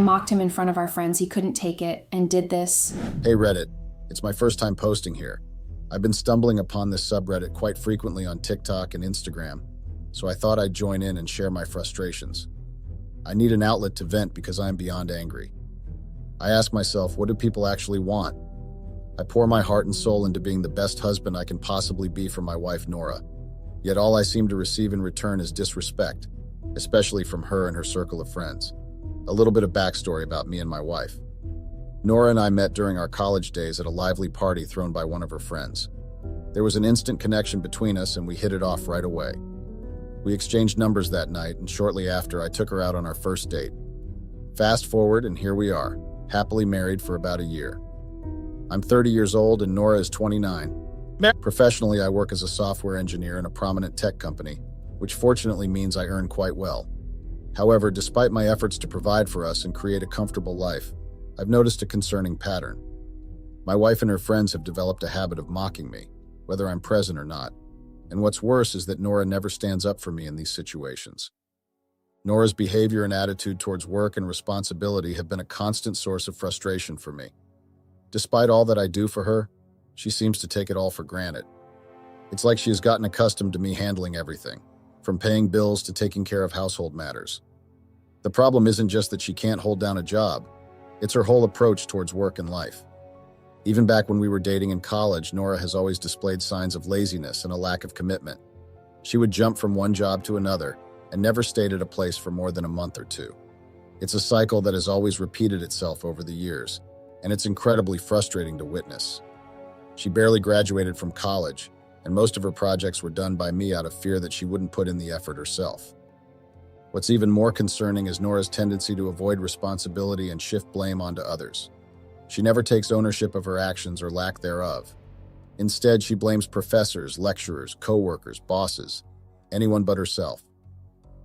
mocked him in front of our friends. He couldn't take it and did this. Hey Reddit, it's my first time posting here. I've been stumbling upon this subreddit quite frequently on TikTok and Instagram, so I thought I'd join in and share my frustrations. I need an outlet to vent because I am beyond angry. I ask myself, what do people actually want? I pour my heart and soul into being the best husband I can possibly be for my wife Nora, yet all I seem to receive in return is disrespect, especially from her and her circle of friends. A little bit of backstory about me and my wife. Nora and I met during our college days at a lively party thrown by one of her friends. There was an instant connection between us and we hit it off right away. We exchanged numbers that night, and shortly after I took her out on our first date. Fast forward and here we are, happily married for about a year. I'm 30 years old and Nora is 29. Professionally, I work as a software engineer in a prominent tech company, which fortunately means I earn quite well. However, despite my efforts to provide for us and create a comfortable life, I've noticed a concerning pattern. My wife and her friends have developed a habit of mocking me, whether I'm present or not. And what's worse is that Nora never stands up for me in these situations. Nora's behavior and attitude towards work and responsibility have been a constant source of frustration for me. Despite all that I do for her, she seems to take it all for granted. It's like she has gotten accustomed to me handling everything, from paying bills to taking care of household matters. The problem isn't just that she can't hold down a job, it's her whole approach towards work and life. Even back when we were dating in college, Nora has always displayed signs of laziness and a lack of commitment. She would jump from one job to another and never stayed at a place for more than a month or two. It's a cycle that has always repeated itself over the years, and it's incredibly frustrating to witness. She barely graduated from college, and most of her projects were done by me out of fear that she wouldn't put in the effort herself. What's even more concerning is Nora's tendency to avoid responsibility and shift blame onto others. She never takes ownership of her actions or lack thereof. Instead, she blames professors, lecturers, co-workers, bosses, anyone but herself.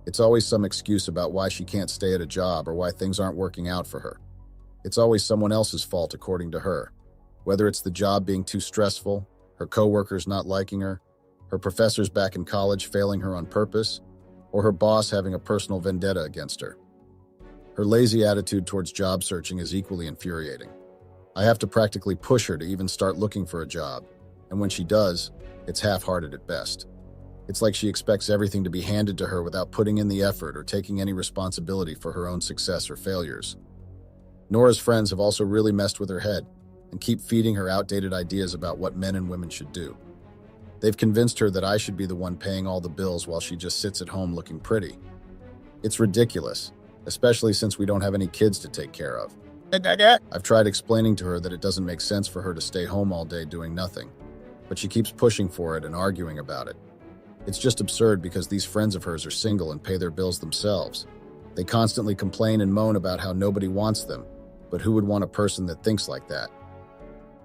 It's always some excuse about why she can't stay at a job or why things aren't working out for her. It's always someone else's fault according to her. Whether it's the job being too stressful, her co-workers not liking her professors back in college failing her on purpose, or her boss having a personal vendetta against her. Her lazy attitude towards job searching is equally infuriating. I have to practically push her to even start looking for a job, and when she does, it's half-hearted at best. It's like she expects everything to be handed to her without putting in the effort or taking any responsibility for her own success or failures. Nora's friends have also really messed with her head and keep feeding her outdated ideas about what men and women should do. They've convinced her that I should be the one paying all the bills while she just sits at home looking pretty. It's ridiculous, especially since we don't have any kids to take care of. I've tried explaining to her that it doesn't make sense for her to stay home all day doing nothing, but she keeps pushing for it and arguing about it. It's just absurd because these friends of hers are single and pay their bills themselves. They constantly complain and moan about how nobody wants them, but who would want a person that thinks like that?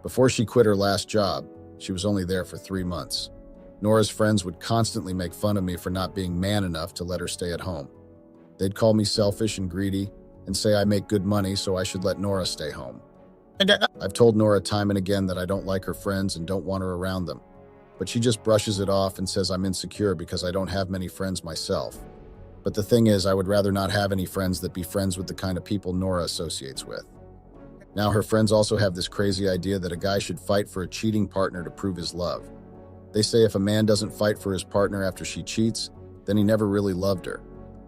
Before she quit her last job, she was only there for 3 months. Nora's friends would constantly make fun of me for not being man enough to let her stay at home. They'd call me selfish and greedy and say I make good money so I should let Nora stay home. I've told Nora time and again that I don't like her friends and don't want her around them, but she just brushes it off and says I'm insecure because I don't have many friends myself. But the thing is, I would rather not have any friends that be friends with the kind of people Nora associates with. Now her friends also have this crazy idea that a guy should fight for a cheating partner to prove his love. They say if a man doesn't fight for his partner after she cheats, then he never really loved her.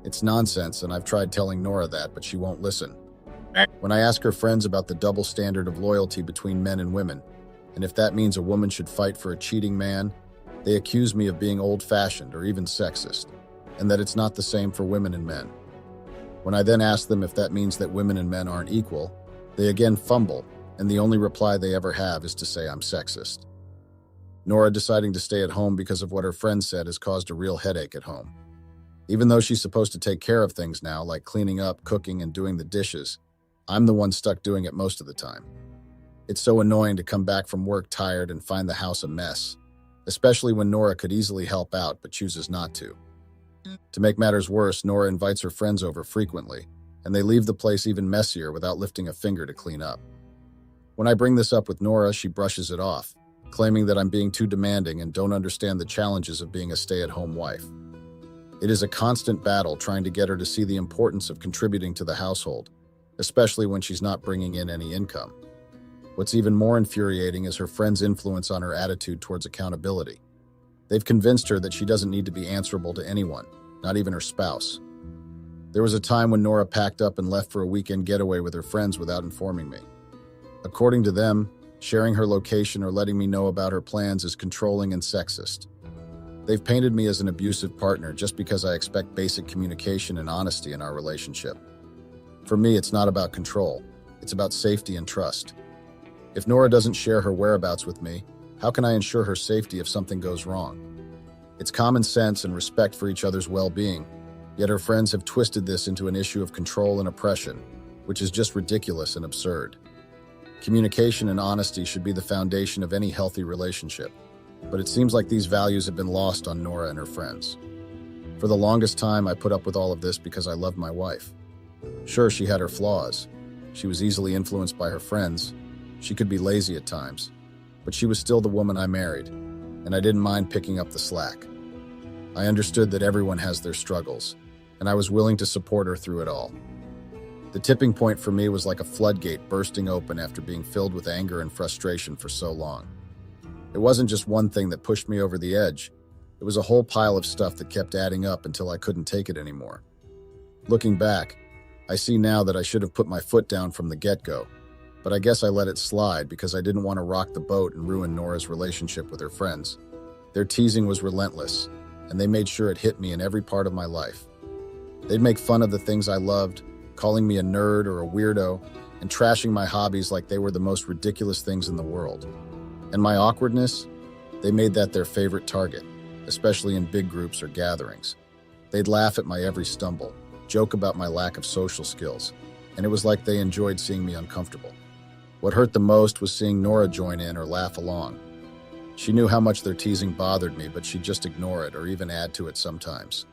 It's nonsense, and I've tried telling Nora that, but she won't listen. When I ask her friends about the double standard of loyalty between men and women, and if that means a woman should fight for a cheating man, they accuse me of being old-fashioned or even sexist, and that it's not the same for women and men. When I then ask them if that means that women and men aren't equal, they again fumble, and the only reply they ever have is to say I'm sexist. Nora deciding to stay at home because of what her friend said has caused a real headache at home. Even though she's supposed to take care of things now, like cleaning up, cooking, and doing the dishes, I'm the one stuck doing it most of the time. It's so annoying to come back from work tired and find the house a mess, especially when Nora could easily help out but chooses not to. To make matters worse, Nora invites her friends over frequently, and they leave the place even messier without lifting a finger to clean up. When I bring this up with Nora, she brushes it off, claiming that I'm being too demanding and don't understand the challenges of being a stay-at-home wife. It is a constant battle trying to get her to see the importance of contributing to the household, especially when she's not bringing in any income. What's even more infuriating is her friends' influence on her attitude towards accountability. They've convinced her that she doesn't need to be answerable to anyone, not even her spouse. There was a time when Nora packed up and left for a weekend getaway with her friends without informing me. According to them, sharing her location or letting me know about her plans is controlling and sexist. They've painted me as an abusive partner just because I expect basic communication and honesty in our relationship. For me, it's not about control. It's about safety and trust. If Nora doesn't share her whereabouts with me, how can I ensure her safety if something goes wrong? It's common sense and respect for each other's well-being, yet her friends have twisted this into an issue of control and oppression, which is just ridiculous and absurd. Communication and honesty should be the foundation of any healthy relationship, but it seems like these values have been lost on Nora and her friends. For the longest time, I put up with all of this because I loved my wife. Sure, she had her flaws. She was easily influenced by her friends. She could be lazy at times, but she was still the woman I married, and I didn't mind picking up the slack. I understood that everyone has their struggles, and I was willing to support her through it all. The tipping point for me was like a floodgate bursting open after being filled with anger and frustration for so long. It wasn't just one thing that pushed me over the edge. It was a whole pile of stuff that kept adding up until I couldn't take it anymore. Looking back, I see now that I should have put my foot down from the get-go, but I guess I let it slide because I didn't want to rock the boat and ruin Nora's relationship with her friends. Their teasing was relentless, and they made sure it hit me in every part of my life. They'd make fun of the things I loved, calling me a nerd or a weirdo, and trashing my hobbies like they were the most ridiculous things in the world. And my awkwardness? They made that their favorite target, especially in big groups or gatherings. They'd laugh at my every stumble, joke about my lack of social skills, and it was like they enjoyed seeing me uncomfortable. What hurt the most was seeing Nora join in or laugh along. She knew how much their teasing bothered me, but she'd just ignore it or even add to it sometimes.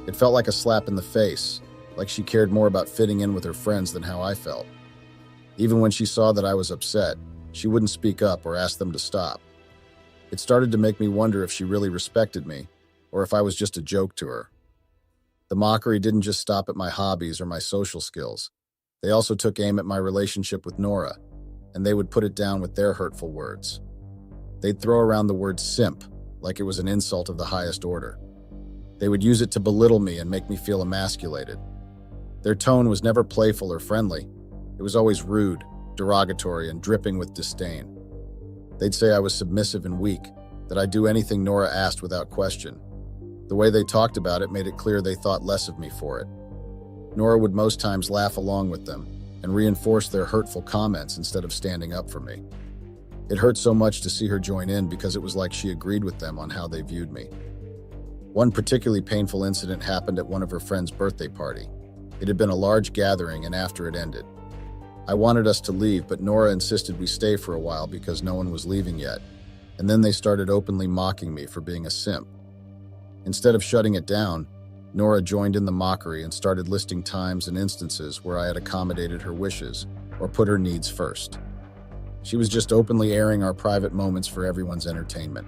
It felt like a slap in the face, like she cared more about fitting in with her friends than how I felt. Even when she saw that I was upset, she wouldn't speak up or ask them to stop. It started to make me wonder if she really respected me, or if I was just a joke to her. The mockery didn't just stop at my hobbies or my social skills. They also took aim at my relationship with Nora, and they would put it down with their hurtful words. They'd throw around the word simp like it was an insult of the highest order. They would use it to belittle me and make me feel emasculated. Their tone was never playful or friendly. It was always rude, derogatory, and dripping with disdain. They'd say I was submissive and weak, that I'd do anything Nora asked without question. The way they talked about it made it clear they thought less of me for it. Nora would most times laugh along with them and reinforce their hurtful comments instead of standing up for me. It hurt so much to see her join in because it was like she agreed with them on how they viewed me. One particularly painful incident happened at one of her friend's birthday party. It had been a large gathering, and after it ended, I wanted us to leave, but Nora insisted we stay for a while because no one was leaving yet, and then they started openly mocking me for being a simp. Instead of shutting it down, Nora joined in the mockery and started listing times and instances where I had accommodated her wishes or put her needs first. She was just openly airing our private moments for everyone's entertainment.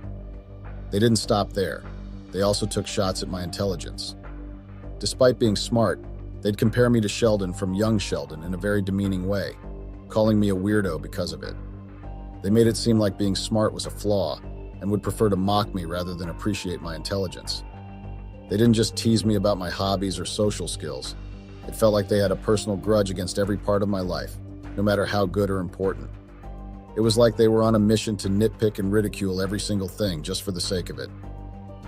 They didn't stop there. They also took shots at my intelligence. Despite being smart, they'd compare me to Sheldon from Young Sheldon in a very demeaning way, calling me a weirdo because of it. They made it seem like being smart was a flaw and would prefer to mock me rather than appreciate my intelligence. They didn't just tease me about my hobbies or social skills. It felt like they had a personal grudge against every part of my life, no matter how good or important. It was like they were on a mission to nitpick and ridicule every single thing just for the sake of it.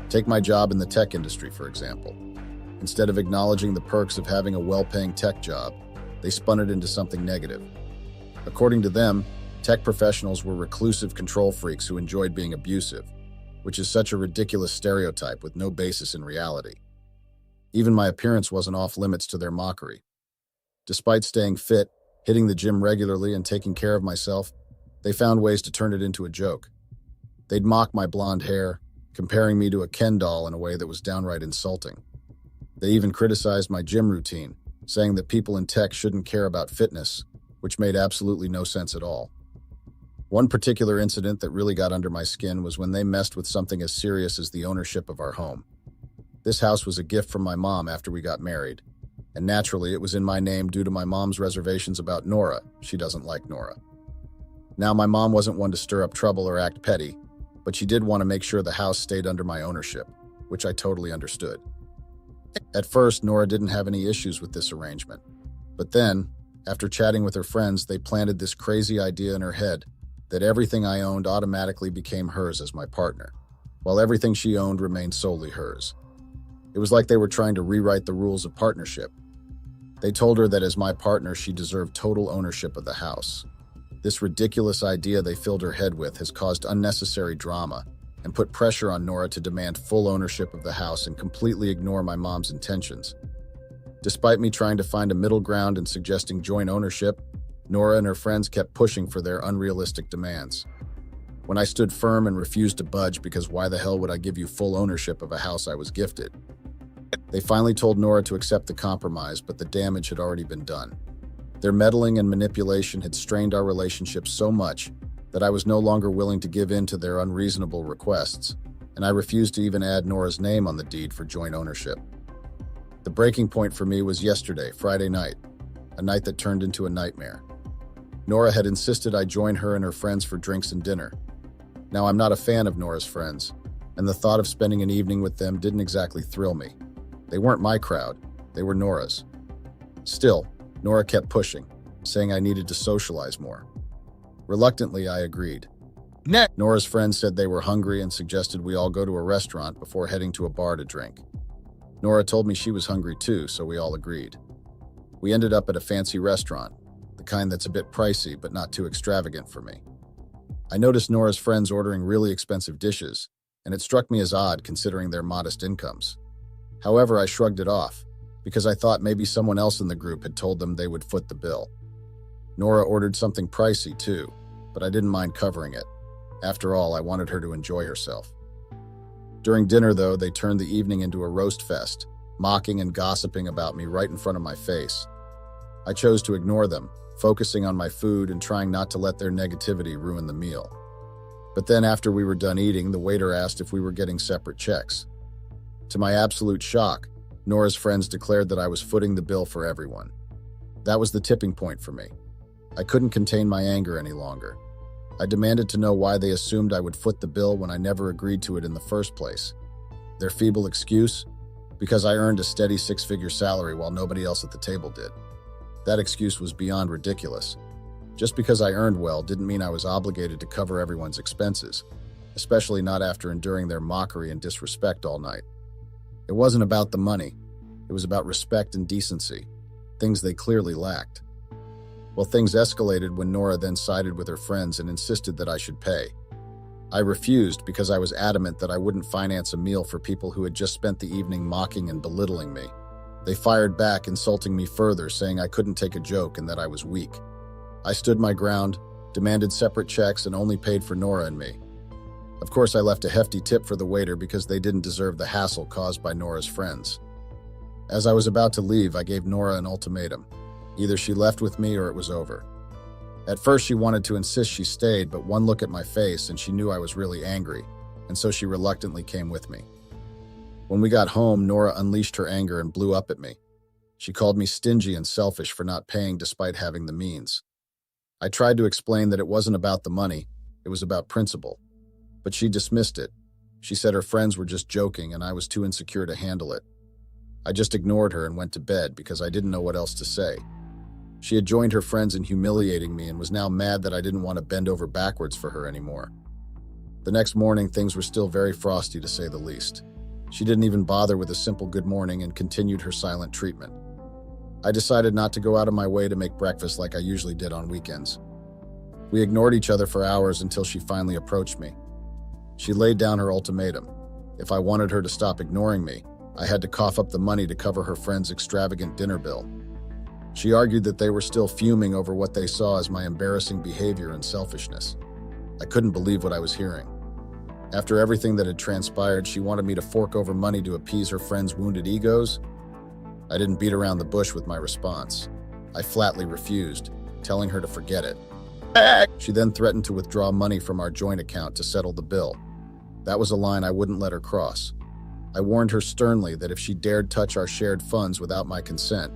Take my job in the tech industry, for example. Instead of acknowledging the perks of having a well-paying tech job, they spun it into something negative. According to them, tech professionals were reclusive control freaks who enjoyed being abusive, which is such a ridiculous stereotype with no basis in reality. Even my appearance wasn't off limits to their mockery. Despite staying fit, hitting the gym regularly, and taking care of myself, they found ways to turn it into a joke. They'd mock my blonde hair, comparing me to a Ken doll in a way that was downright insulting. They even criticized my gym routine, saying that people in tech shouldn't care about fitness, which made absolutely no sense at all. One particular incident that really got under my skin was when they messed with something as serious as the ownership of our home. This house was a gift from my mom after we got married, And naturally, it was in my name due to my mom's reservations about Nora. She doesn't like Nora. Now, my mom wasn't one to stir up trouble or act petty, but she did want to make sure the house stayed under my ownership, which I totally understood. At first, Nora didn't have any issues with this arrangement. But then, after chatting with her friends, they planted this crazy idea in her head that everything I owned automatically became hers as my partner, while everything she owned remained solely hers. It was like they were trying to rewrite the rules of partnership. They told her that as my partner, she deserved total ownership of the house. This ridiculous idea they filled her head with has caused unnecessary drama and put pressure on Nora to demand full ownership of the house and completely ignore my mom's intentions. Despite me trying to find a middle ground and suggesting joint ownership, Nora and her friends kept pushing for their unrealistic demands. When I stood firm and refused to budge because why the hell would I give you full ownership of a house I was gifted? They finally told Nora to accept the compromise, but the damage had already been done. Their meddling and manipulation had strained our relationship so much that I was no longer willing to give in to their unreasonable requests, and I refused to even add Nora's name on the deed for joint ownership. The breaking point for me was yesterday, Friday night, a night that turned into a nightmare. Nora had insisted I join her and her friends for drinks and dinner. Now, I'm not a fan of Nora's friends, and the thought of spending an evening with them didn't exactly thrill me. They weren't my crowd, they were Nora's. Still, Nora kept pushing, saying I needed to socialize more. Reluctantly, I agreed. Nora's friends said they were hungry and suggested we all go to a restaurant before heading to a bar to drink. Nora told me she was hungry too, so we all agreed. We ended up at a fancy restaurant, the kind that's a bit pricey but not too extravagant for me. I noticed Nora's friends ordering really expensive dishes, and it struck me as odd considering their modest incomes. However, I shrugged it off, because I thought maybe someone else in the group had told them they would foot the bill. Nora ordered something pricey too, but I didn't mind covering it. After all, I wanted her to enjoy herself. During dinner, though, they turned the evening into a roast fest, mocking and gossiping about me right in front of my face. I chose to ignore them, focusing on my food and trying not to let their negativity ruin the meal. But then after we were done eating, the waiter asked if we were getting separate checks. To my absolute shock, Nora's friends declared that I was footing the bill for everyone. That was the tipping point for me. I couldn't contain my anger any longer. I demanded to know why they assumed I would foot the bill when I never agreed to it in the first place. Their feeble excuse? Because I earned a steady six-figure salary while nobody else at the table did. That excuse was beyond ridiculous. Just because I earned well didn't mean I was obligated to cover everyone's expenses, especially not after enduring their mockery and disrespect all night. It wasn't about the money. It was about respect and decency, things they clearly lacked. Well, things escalated when Nora then sided with her friends and insisted that I should pay. I refused because I was adamant that I wouldn't finance a meal for people who had just spent the evening mocking and belittling me. They fired back, insulting me further, saying I couldn't take a joke and that I was weak. I stood my ground, demanded separate checks, and only paid for Nora and me. Of course, I left a hefty tip for the waiter because they didn't deserve the hassle caused by Nora's friends. As I was about to leave, I gave Nora an ultimatum. Either she left with me or it was over. At first, she wanted to insist she stayed, but one look at my face and she knew I was really angry, and so she reluctantly came with me. When we got home, Nora unleashed her anger and blew up at me. She called me stingy and selfish for not paying despite having the means. I tried to explain that it wasn't about the money, it was about principle. But she dismissed it. She said her friends were just joking and I was too insecure to handle it. I just ignored her and went to bed because I didn't know what else to say. She had joined her friends in humiliating me and was now mad that I didn't want to bend over backwards for her anymore. The next morning, things were still very frosty to say the least. She didn't even bother with a simple good morning and continued her silent treatment. I decided not to go out of my way to make breakfast like I usually did on weekends. We ignored each other for hours until she finally approached me. She laid down her ultimatum. If I wanted her to stop ignoring me, I had to cough up the money to cover her friend's extravagant dinner bill. She argued that they were still fuming over what they saw as my embarrassing behavior and selfishness. I couldn't believe what I was hearing. After everything that had transpired, she wanted me to fork over money to appease her friends' wounded egos. I didn't beat around the bush with my response. I flatly refused, telling her to forget it. She then threatened to withdraw money from our joint account to settle the bill. That was a line I wouldn't let her cross. I warned her sternly that if she dared touch our shared funds without my consent,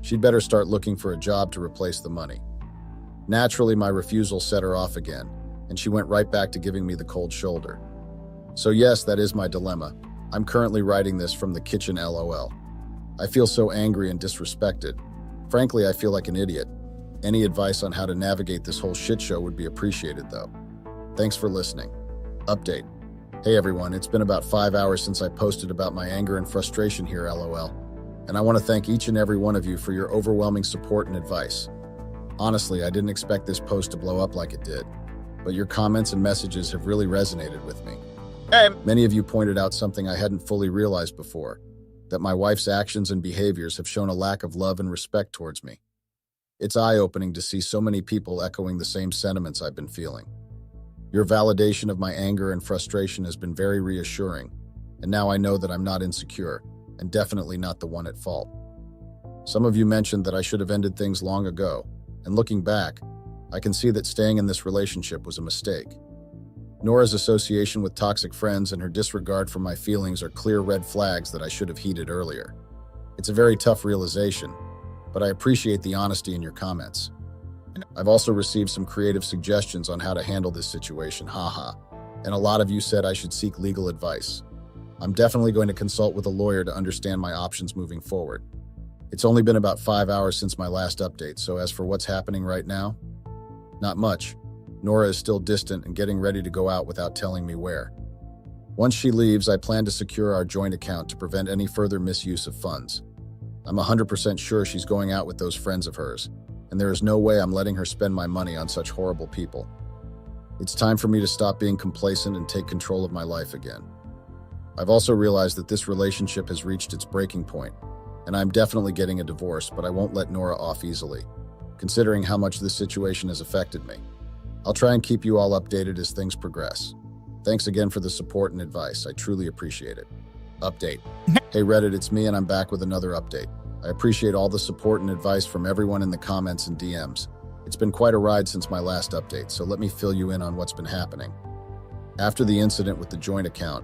She'd better start looking for a job to replace the money. Naturally, my refusal set her off again, and she went right back to giving me the cold shoulder. So yes, that is my dilemma. I'm currently writing this from the kitchen LOL. I feel so angry and disrespected. Frankly, I feel like an idiot. Any advice on how to navigate this whole shit show would be appreciated though. Thanks for listening. Update. Hey everyone, it's been about 5 hours since I posted about my anger and frustration here, LOL. And I want to thank each and every one of you for your overwhelming support and advice. Honestly, I didn't expect this post to blow up like it did, but your comments and messages have really resonated with me. Many of you pointed out something I hadn't fully realized before, that my wife's actions and behaviors have shown a lack of love and respect towards me. It's eye-opening to see so many people echoing the same sentiments I've been feeling. Your validation of my anger and frustration has been very reassuring, and now I know that I'm not insecure, and definitely not the one at fault. Some of you mentioned that I should have ended things long ago, and looking back, I can see that staying in this relationship was a mistake. Nora's association with toxic friends and her disregard for my feelings are clear red flags that I should have heeded earlier. It's a very tough realization, but I appreciate the honesty in your comments. I've also received some creative suggestions on how to handle this situation, haha, and a lot of you said I should seek legal advice. I'm definitely going to consult with a lawyer to understand my options moving forward. It's only been about 5 hours since my last update, so as for what's happening right now, not much. Nora is still distant and getting ready to go out without telling me where. Once she leaves, I plan to secure our joint account to prevent any further misuse of funds. I'm 100% sure she's going out with those friends of hers, and there is no way I'm letting her spend my money on such horrible people. It's time for me to stop being complacent and take control of my life again. I've also realized that this relationship has reached its breaking point, and I'm definitely getting a divorce, but I won't let Nora off easily, considering how much this situation has affected me. I'll try and keep you all updated as things progress. Thanks again for the support and advice. I truly appreciate it. Update. Hey Reddit, it's me and I'm back with another update. I appreciate all the support and advice from everyone in the comments and DMs. It's been quite a ride since my last update, so let me fill you in on what's been happening. After the incident with the joint account,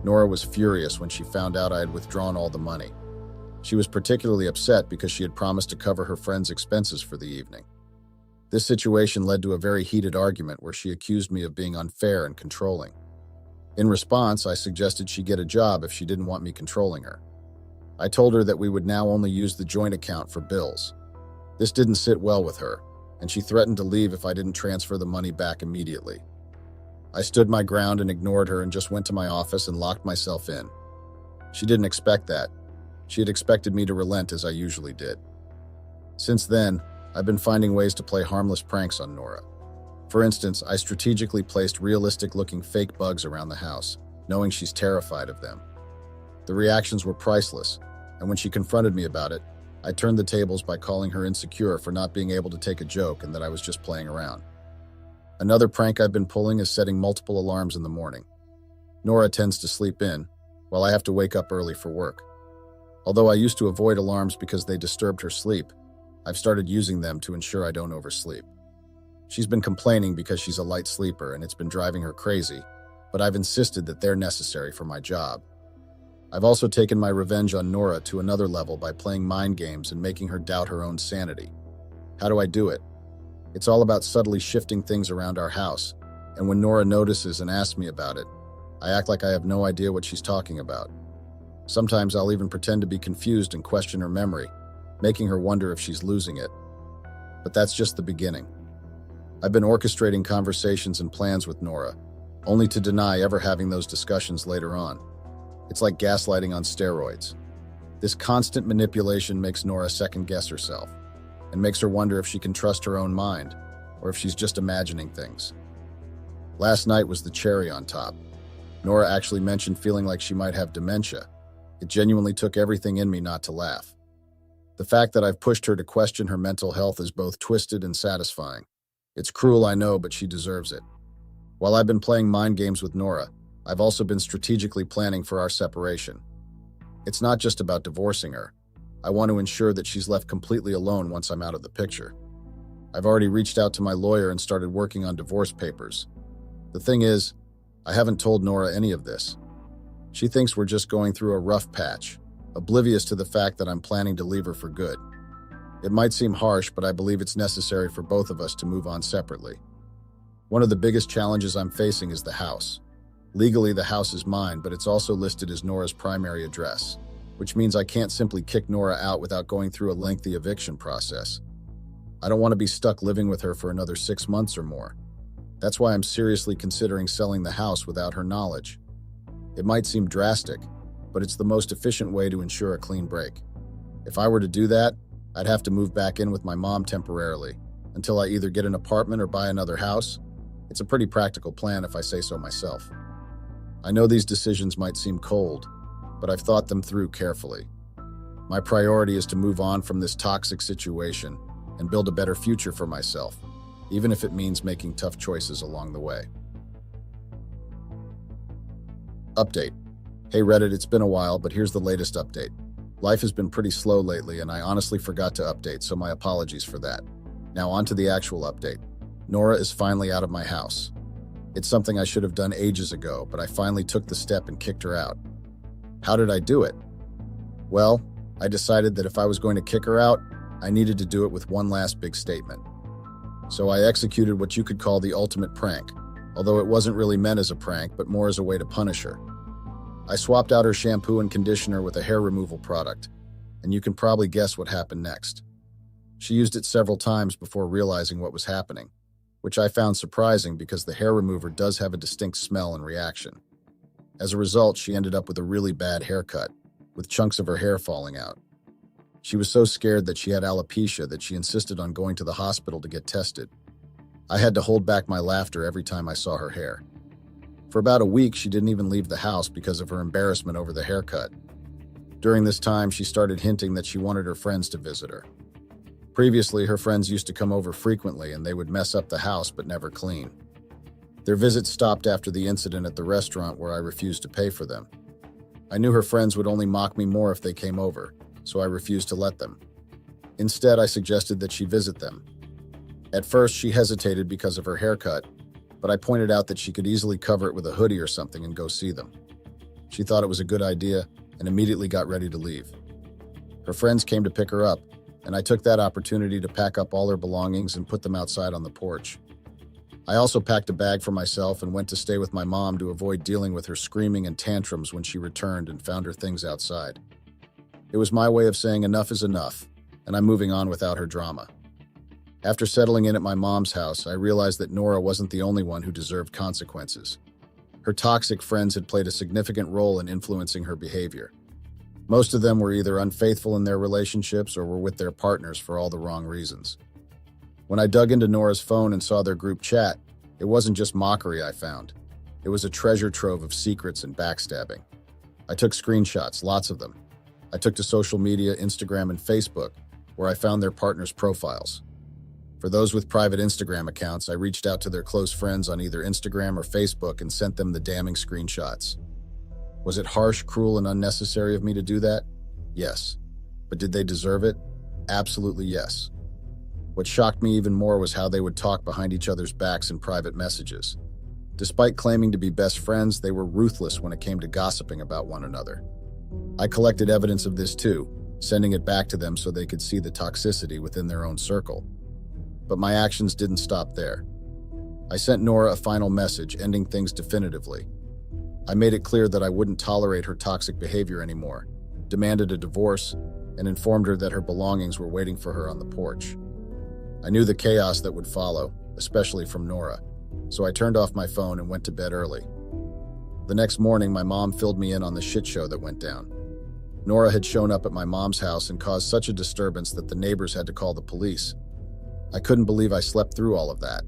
Nora was furious when she found out I had withdrawn all the money. She was particularly upset because she had promised to cover her friend's expenses for the evening. This situation led to a very heated argument where she accused me of being unfair and controlling. In response, I suggested she get a job if she didn't want me controlling her. I told her that we would now only use the joint account for bills. This didn't sit well with her, and she threatened to leave if I didn't transfer the money back immediately. I stood my ground and ignored her and just went to my office and locked myself in. She didn't expect that. She had expected me to relent as I usually did. Since then, I've been finding ways to play harmless pranks on Nora. For instance, I strategically placed realistic-looking fake bugs around the house, knowing she's terrified of them. The reactions were priceless, and when she confronted me about it, I turned the tables by calling her insecure for not being able to take a joke and that I was just playing around. Another prank I've been pulling is setting multiple alarms in the morning. Nora tends to sleep in, while I have to wake up early for work. Although I used to avoid alarms because they disturbed her sleep, I've started using them to ensure I don't oversleep. She's been complaining because she's a light sleeper and it's been driving her crazy, but I've insisted that they're necessary for my job. I've also taken my revenge on Nora to another level by playing mind games and making her doubt her own sanity. How do I do it? It's all about subtly shifting things around our house, and when Nora notices and asks me about it, I act like I have no idea what she's talking about. Sometimes I'll even pretend to be confused and question her memory, making her wonder if she's losing it. But that's just the beginning. I've been orchestrating conversations and plans with Nora, only to deny ever having those discussions later on. It's like gaslighting on steroids. This constant manipulation makes Nora second-guess herself, and makes her wonder if she can trust her own mind, or if she's just imagining things. Last night was the cherry on top. Nora actually mentioned feeling like she might have dementia. It genuinely took everything in me not to laugh. The fact that I've pushed her to question her mental health is both twisted and satisfying. It's cruel, I know, but she deserves it. While I've been playing mind games with Nora, I've also been strategically planning for our separation. It's not just about divorcing her. I want to ensure that she's left completely alone once I'm out of the picture. I've already reached out to my lawyer and started working on divorce papers. The thing is, I haven't told Nora any of this. She thinks we're just going through a rough patch, oblivious to the fact that I'm planning to leave her for good. It might seem harsh, but I believe it's necessary for both of us to move on separately. One of the biggest challenges I'm facing is the house. Legally, the house is mine, but it's also listed as Nora's primary address, which means I can't simply kick Nora out without going through a lengthy eviction process. I don't want to be stuck living with her for another 6 months or more. That's why I'm seriously considering selling the house without her knowledge. It might seem drastic, but it's the most efficient way to ensure a clean break. If I were to do that, I'd have to move back in with my mom temporarily, until I either get an apartment or buy another house. It's a pretty practical plan if I say so myself. I know these decisions might seem cold, but I've thought them through carefully. My priority is to move on from this toxic situation and build a better future for myself, even if it means making tough choices along the way. Update. Hey Reddit, it's been a while, but here's the latest update. Life has been pretty slow lately, and I honestly forgot to update, so my apologies for that. Now on to the actual update. Nora is finally out of my house. It's something I should have done ages ago, but I finally took the step and kicked her out. How did I do it? Well, I decided that if I was going to kick her out, I needed to do it with one last big statement. So I executed what you could call the ultimate prank, although it wasn't really meant as a prank, but more as a way to punish her. I swapped out her shampoo and conditioner with a hair removal product, and you can probably guess what happened next. She used it several times before realizing what was happening, which I found surprising because the hair remover does have a distinct smell and reaction. As a result, she ended up with a really bad haircut, with chunks of her hair falling out. She was so scared that she had alopecia that she insisted on going to the hospital to get tested. I had to hold back my laughter every time I saw her hair. For about a week, she didn't even leave the house because of her embarrassment over the haircut. During this time, she started hinting that she wanted her friends to visit her. Previously, her friends used to come over frequently and they would mess up the house but never clean. Their visits stopped after the incident at the restaurant where I refused to pay for them. I knew her friends would only mock me more if they came over, so I refused to let them. Instead, I suggested that she visit them. At first, she hesitated because of her haircut, but I pointed out that she could easily cover it with a hoodie or something and go see them. She thought it was a good idea and immediately got ready to leave. Her friends came to pick her up, and I took that opportunity to pack up all her belongings and put them outside on the porch. I also packed a bag for myself and went to stay with my mom to avoid dealing with her screaming and tantrums when she returned and found her things outside. It was my way of saying enough is enough, and I'm moving on without her drama. After settling in at my mom's house, I realized that Nora wasn't the only one who deserved consequences. Her toxic friends had played a significant role in influencing her behavior. Most of them were either unfaithful in their relationships or were with their partners for all the wrong reasons. When I dug into Nora's phone and saw their group chat, it wasn't just mockery I found. It was a treasure trove of secrets and backstabbing. I took screenshots, lots of them. I took to social media, Instagram, and Facebook, where I found their partners' profiles. For those with private Instagram accounts, I reached out to their close friends on either Instagram or Facebook and sent them the damning screenshots. Was it harsh, cruel, and unnecessary of me to do that? Yes. But did they deserve it? Absolutely yes. What shocked me even more was how they would talk behind each other's backs in private messages. Despite claiming to be best friends, they were ruthless when it came to gossiping about one another. I collected evidence of this too, sending it back to them so they could see the toxicity within their own circle. But my actions didn't stop there. I sent Nora a final message, ending things definitively. I made it clear that I wouldn't tolerate her toxic behavior anymore, demanded a divorce, and informed her that her belongings were waiting for her on the porch. I knew the chaos that would follow, especially from Nora, so I turned off my phone and went to bed early. The next morning, my mom filled me in on the shit show that went down. Nora had shown up at my mom's house and caused such a disturbance that the neighbors had to call the police. I couldn't believe I slept through all of that.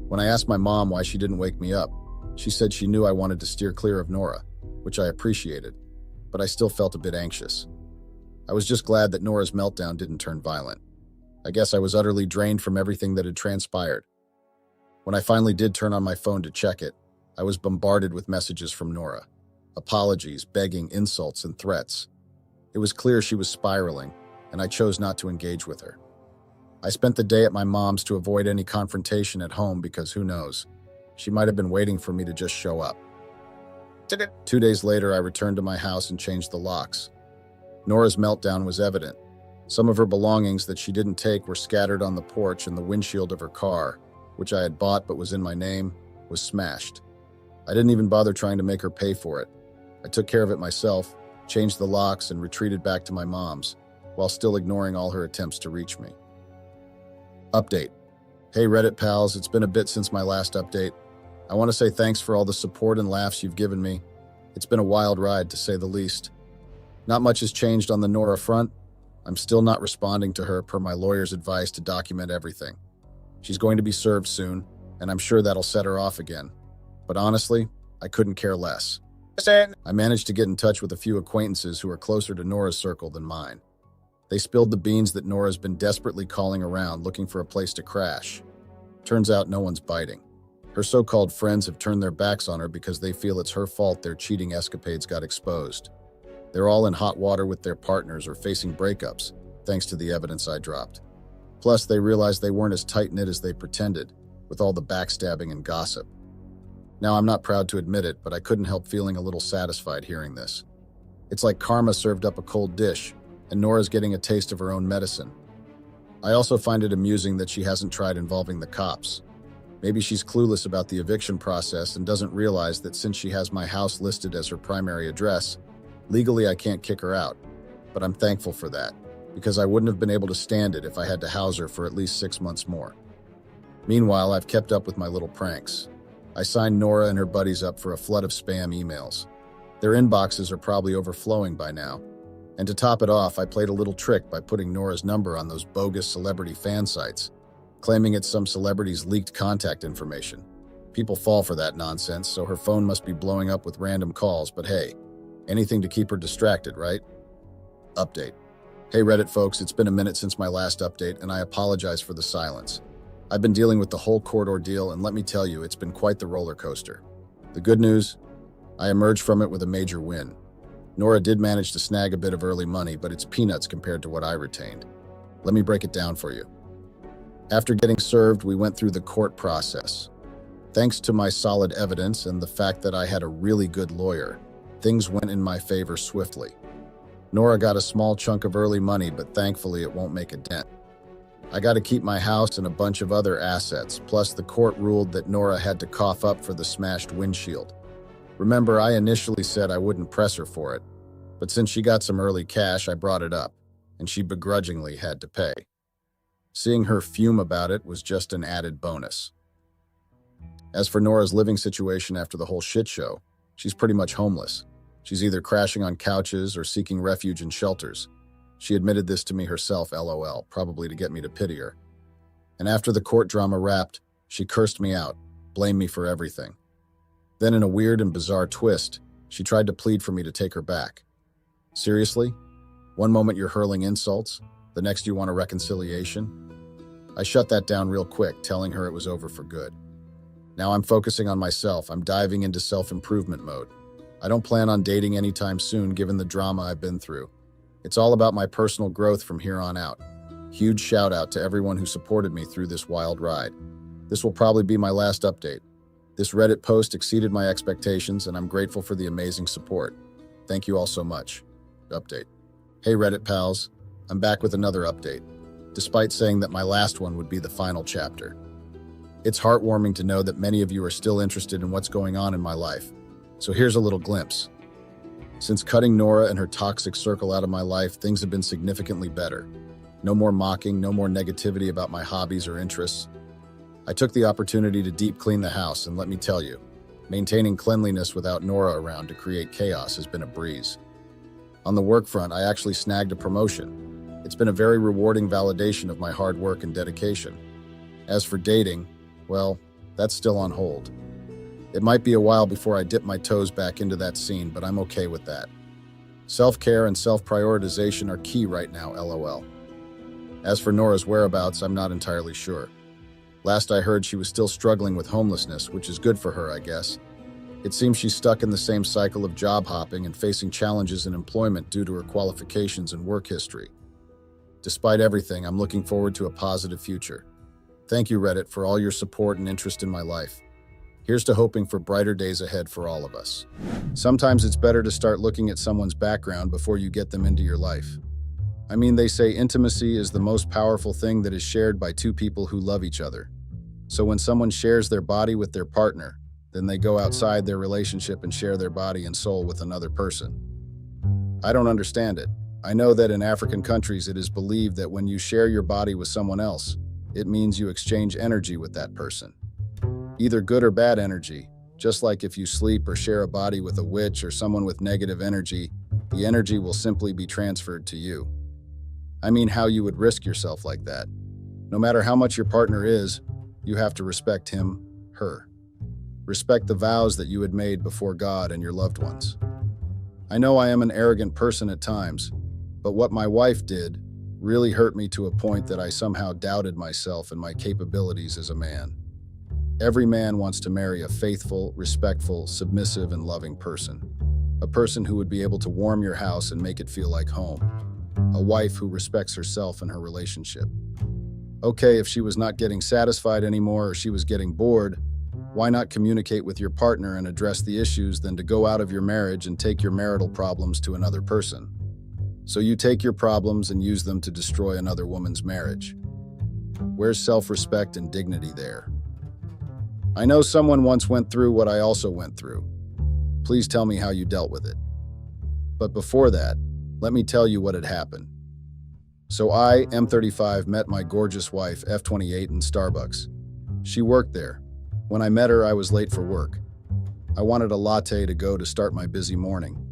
When I asked my mom why she didn't wake me up, she said she knew I wanted to steer clear of Nora, which I appreciated, but I still felt a bit anxious. I was just glad that Nora's meltdown didn't turn violent. I guess I was utterly drained from everything that had transpired. When I finally did turn on my phone to check it, I was bombarded with messages from Nora. Apologies, begging, insults, and threats. It was clear she was spiraling, and I chose not to engage with her. I spent the day at my mom's to avoid any confrontation at home because who knows, she might have been waiting for me to just show up. 2 days later, I returned to my house and changed the locks. Nora's meltdown was evident. Some of her belongings that she didn't take were scattered on the porch, and the windshield of her car, which I had bought but was in my name, was smashed. I didn't even bother trying to make her pay for it. I took care of it myself, changed the locks, and retreated back to my mom's, while still ignoring all her attempts to reach me. Update. Hey Reddit pals, it's been a bit since my last update. I want to say thanks for all the support and laughs you've given me. It's been a wild ride, to say the least. Not much has changed on the Nora front. I'm still not responding to her per my lawyer's advice to document everything. She's going to be served soon, and I'm sure that'll set her off again. But honestly, I couldn't care less. I managed to get in touch with a few acquaintances who are closer to Nora's circle than mine. They spilled the beans that Nora's been desperately calling around looking for a place to crash. Turns out no one's biting. Her so-called friends have turned their backs on her because they feel it's her fault their cheating escapades got exposed. They're all in hot water with their partners or facing breakups, thanks to the evidence I dropped. Plus, they realized they weren't as tight-knit as they pretended, with all the backstabbing and gossip. Now, I'm not proud to admit it, but I couldn't help feeling a little satisfied hearing this. It's like karma served up a cold dish, and Nora's getting a taste of her own medicine. I also find it amusing that she hasn't tried involving the cops. Maybe she's clueless about the eviction process and doesn't realize that since she has my house listed as her primary address, legally I can't kick her out. But I'm thankful for that, because I wouldn't have been able to stand it if I had to house her for at least 6 months more. Meanwhile, I've kept up with my little pranks. I signed Nora and her buddies up for a flood of spam emails. Their inboxes are probably overflowing by now. And to top it off, I played a little trick by putting Nora's number on those bogus celebrity fan sites, claiming it's some celebrity's leaked contact information. People fall for that nonsense, so her phone must be blowing up with random calls, but hey, anything to keep her distracted, right? Update. Hey Reddit folks, it's been a minute since my last update, and I apologize for the silence. I've been dealing with the whole court ordeal, and let me tell you, it's been quite the roller coaster. The good news? I emerged from it with a major win. Nora did manage to snag a bit of early money, but it's peanuts compared to what I retained. Let me break it down for you. After getting served, we went through the court process. Thanks to my solid evidence and the fact that I had a really good lawyer, things went in my favor swiftly. Nora got a small chunk of early money, but thankfully it won't make a dent. I got to keep my house and a bunch of other assets, plus the court ruled that Nora had to cough up for the smashed windshield. Remember, I initially said I wouldn't press her for it, but since she got some early cash, I brought it up, and she begrudgingly had to pay. Seeing her fume about it was just an added bonus. As for Nora's living situation after the whole shit show, she's pretty much homeless. She's either crashing on couches or seeking refuge in shelters. She admitted this to me herself, LOL, probably to get me to pity her. And after the court drama wrapped, she cursed me out, blamed me for everything. Then in a weird and bizarre twist, she tried to plead for me to take her back. Seriously? One moment you're hurling insults, the next you want a reconciliation? I shut that down real quick, telling her it was over for good. Now I'm focusing on myself. I'm diving into self-improvement mode. I don't plan on dating anytime soon given the drama I've been through. It's all about my personal growth from here on out. Huge shout out to everyone who supported me through this wild ride. This will probably be my last update. This Reddit post exceeded my expectations, and I'm grateful for the amazing support. Thank you all so much. Update. Hey Reddit pals, I'm back with another update, despite saying that my last one would be the final chapter. It's heartwarming to know that many of you are still interested in what's going on in my life. So here's a little glimpse. Since cutting Nora and her toxic circle out of my life, things have been significantly better. No more mocking, no more negativity about my hobbies or interests. I took the opportunity to deep clean the house, and let me tell you, maintaining cleanliness without Nora around to create chaos has been a breeze. On the work front, I actually snagged a promotion. It's been a very rewarding validation of my hard work and dedication. As for dating, well, that's still on hold. It might be a while before I dip my toes back into that scene, but I'm okay with that. Self-care and self-prioritization are key right now, LOL. As for Nora's whereabouts, I'm not entirely sure. Last I heard, she was still struggling with homelessness, which is good for her, I guess. It seems she's stuck in the same cycle of job hopping and facing challenges in employment due to her qualifications and work history. Despite everything, I'm looking forward to a positive future. Thank you, Reddit, for all your support and interest in my life. Here's to hoping for brighter days ahead for all of us. Sometimes it's better to start looking at someone's background before you get them into your life. I mean, they say intimacy is the most powerful thing that is shared by two people who love each other. So when someone shares their body with their partner, then they go outside their relationship and share their body and soul with another person. I don't understand it. I know that in African countries it is believed that when you share your body with someone else, it means you exchange energy with that person. Either good or bad energy, just like if you sleep or share a body with a witch or someone with negative energy, the energy will simply be transferred to you. I mean, how you would risk yourself like that. No matter how much your partner is, you have to respect him, her. Respect the vows that you had made before God and your loved ones. I know I am an arrogant person at times, but what my wife did really hurt me to a point that I somehow doubted myself and my capabilities as a man. Every man wants to marry a faithful, respectful, submissive, and loving person. A person who would be able to warm your house and make it feel like home. A wife who respects herself and her relationship. Okay, if she was not getting satisfied anymore or she was getting bored, why not communicate with your partner and address the issues than to go out of your marriage and take your marital problems to another person? So you take your problems and use them to destroy another woman's marriage. Where's self-respect and dignity there? I know someone once went through what I also went through. Please tell me how you dealt with it. But before that, let me tell you what had happened. So I, M35, met my gorgeous wife, F28, in Starbucks. She worked there. When I met her, I was late for work. I wanted a latte to go to start my busy morning.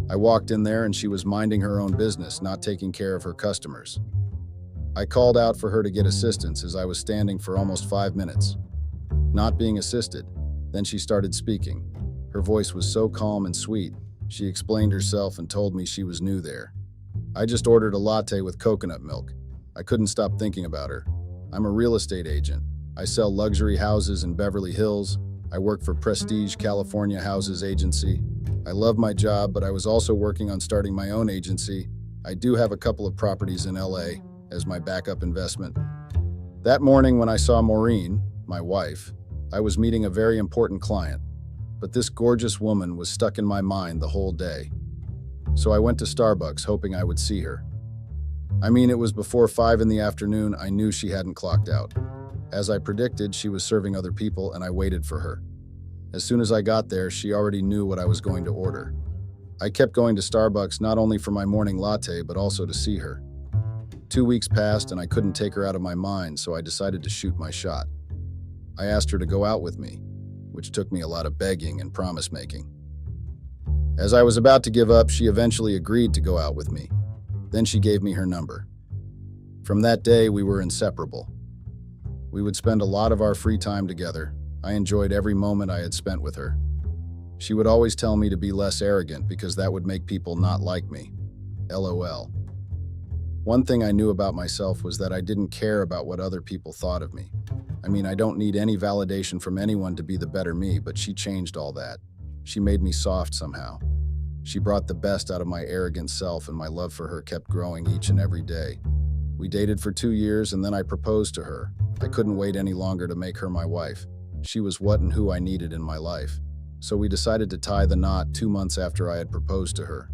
I walked in there and she was minding her own business, not taking care of her customers. I called out for her to get assistance as I was standing for almost 5 minutes. Not being assisted. Then she started speaking. Her voice was so calm and sweet. She explained herself and told me she was new there. I just ordered a latte with coconut milk. I couldn't stop thinking about her. I'm a real estate agent. I sell luxury houses in Beverly Hills. I work for Prestige California Houses Agency. I love my job, but I was also working on starting my own agency. I do have a couple of properties in LA as my backup investment. That morning when I saw Maureen, my wife, I was meeting a very important client, but this gorgeous woman was stuck in my mind the whole day. So I went to Starbucks hoping I would see her. I mean, it was before 5 in the afternoon. I knew she hadn't clocked out. As I predicted, she was serving other people and I waited for her. As soon as I got there, she already knew what I was going to order. I kept going to Starbucks not only for my morning latte, but also to see her. 2 weeks passed and I couldn't take her out of my mind, so I decided to shoot my shot. I asked her to go out with me, which took me a lot of begging and promise-making. As I was about to give up, she eventually agreed to go out with me. Then she gave me her number. From that day, we were inseparable. We would spend a lot of our free time together. I enjoyed every moment I had spent with her. She would always tell me to be less arrogant because that would make people not like me. LOL. One thing I knew about myself was that I didn't care about what other people thought of me. I mean, I don't need any validation from anyone to be the better me, but she changed all that. She made me soft somehow. She brought the best out of my arrogant self, and my love for her kept growing each and every day. We dated for 2 years and then I proposed to her. I couldn't wait any longer to make her my wife. She was what and who I needed in my life. So we decided to tie the knot 2 months after I had proposed to her.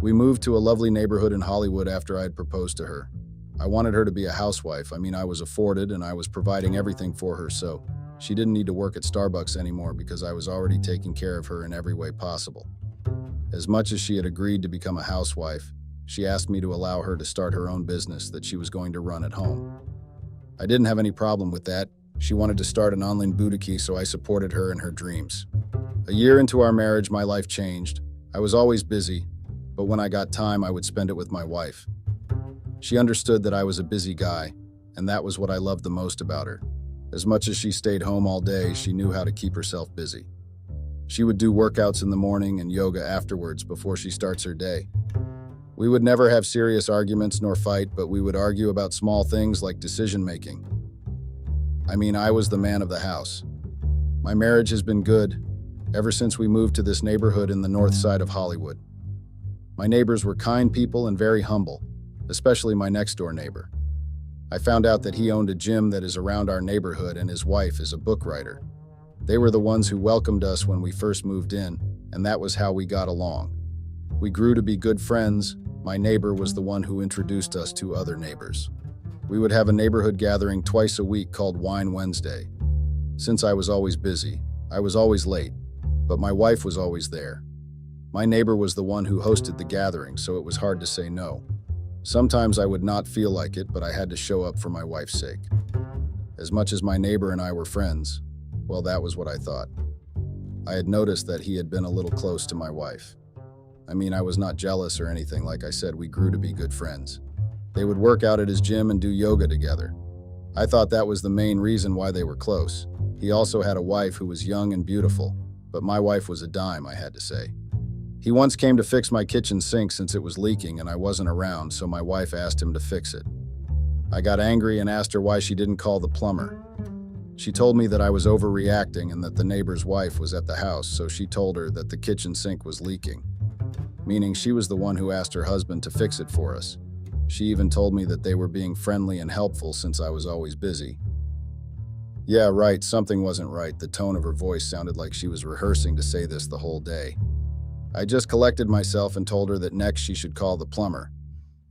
We moved to a lovely neighborhood in Hollywood after I had proposed to her. I wanted her to be a housewife. I mean, I was afforded and I was providing everything for her, so she didn't need to work at Starbucks anymore because I was already taking care of her in every way possible. As much as she had agreed to become a housewife, she asked me to allow her to start her own business that she was going to run at home. I didn't have any problem with that. She wanted to start an online boutique, so I supported her in her dreams. A year into our marriage, my life changed. I was always busy, but when I got time, I would spend it with my wife. She understood that I was a busy guy, and that was what I loved the most about her. As much as she stayed home all day, she knew how to keep herself busy. She would do workouts in the morning and yoga afterwards before she starts her day. We would never have serious arguments nor fight, but we would argue about small things like decision-making. I mean, I was the man of the house. My marriage has been good ever since we moved to this neighborhood in the north side of Hollywood. My neighbors were kind people and very humble, especially my next-door neighbor. I found out that he owned a gym that is around our neighborhood and his wife is a book writer. They were the ones who welcomed us when we first moved in, and that was how we got along. We grew to be good friends. My neighbor was the one who introduced us to other neighbors. We would have a neighborhood gathering twice a week called Wine Wednesday. Since I was always busy, I was always late, but my wife was always there. My neighbor was the one who hosted the gathering, so it was hard to say no. Sometimes I would not feel like it, but I had to show up for my wife's sake. As much as my neighbor and I were friends, well, that was what I thought. I had noticed that he had been a little close to my wife. I was not jealous or anything. Like I said, we grew to be good friends. They would work out at his gym and do yoga together. I thought that was the main reason why they were close. He also had a wife who was young and beautiful, but my wife was a dime, I had to say. He once came to fix my kitchen sink since it was leaking and I wasn't around, so my wife asked him to fix it. I got angry and asked her why she didn't call the plumber. She told me that I was overreacting and that the neighbor's wife was at the house, so she told her that the kitchen sink was leaking, meaning she was the one who asked her husband to fix it for us. She even told me that they were being friendly and helpful since I was always busy. Yeah, right, something wasn't right. The tone of her voice sounded like she was rehearsing to say this the whole day. I just collected myself and told her that next she should call the plumber.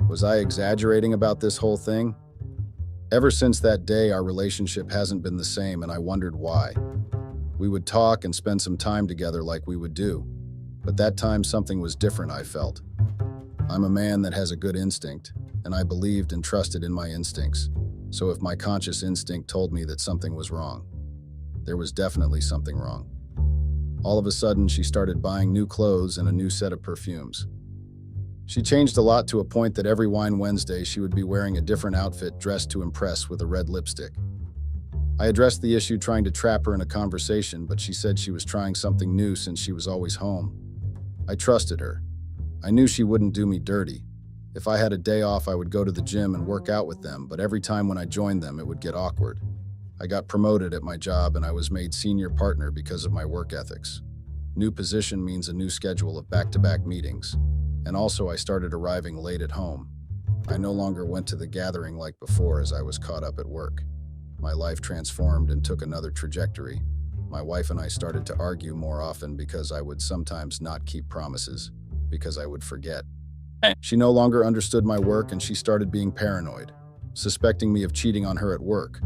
Was I exaggerating about this whole thing? Ever since that day, our relationship hasn't been the same, and I wondered why. We would talk and spend some time together like we would do, but that time something was different, I felt. I'm a man that has a good instinct, and I believed and trusted in my instincts. So if my conscious instinct told me that something was wrong, there was definitely something wrong. All of a sudden, she started buying new clothes and a new set of perfumes. She changed a lot to a point that every Wine Wednesday she would be wearing a different outfit dressed to impress with a red lipstick. I addressed the issue trying to trap her in a conversation, but she said she was trying something new since she was always home. I trusted her. I knew she wouldn't do me dirty. If I had a day off, I would go to the gym and work out with them, but every time when I joined them, it would get awkward. I got promoted at my job and I was made senior partner because of my work ethics. New position means a new schedule of back-to-back meetings. And also I started arriving late at home. I no longer went to the gathering like before as I was caught up at work. My life transformed and took another trajectory. My wife and I started to argue more often because I would sometimes not keep promises, because I would forget. She no longer understood my work and she started being paranoid, suspecting me of cheating on her at work.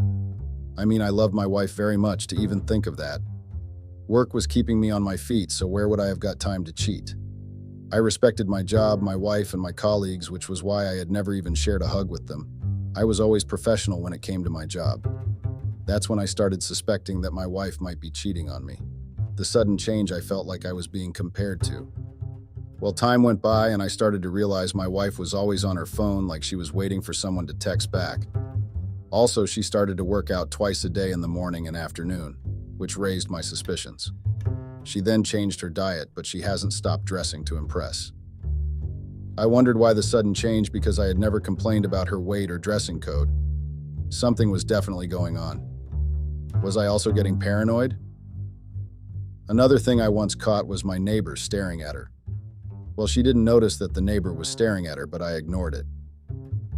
I love my wife very much to even think of that. Work was keeping me on my feet, so where would I have got time to cheat? I respected my job, my wife, and my colleagues, which was why I had never even shared a hug with them. I was always professional when it came to my job. That's when I started suspecting that my wife might be cheating on me. The sudden change I felt like I was being compared to. Well, time went by and I started to realize my wife was always on her phone like she was waiting for someone to text back. Also, she started to work out twice a day in the morning and afternoon, which raised my suspicions. She then changed her diet, but she hasn't stopped dressing to impress. I wondered why the sudden change because I had never complained about her weight or dressing code. Something was definitely going on. Was I also getting paranoid? Another thing I once caught was my neighbor staring at her. Well, she didn't notice that the neighbor was staring at her, but I ignored it.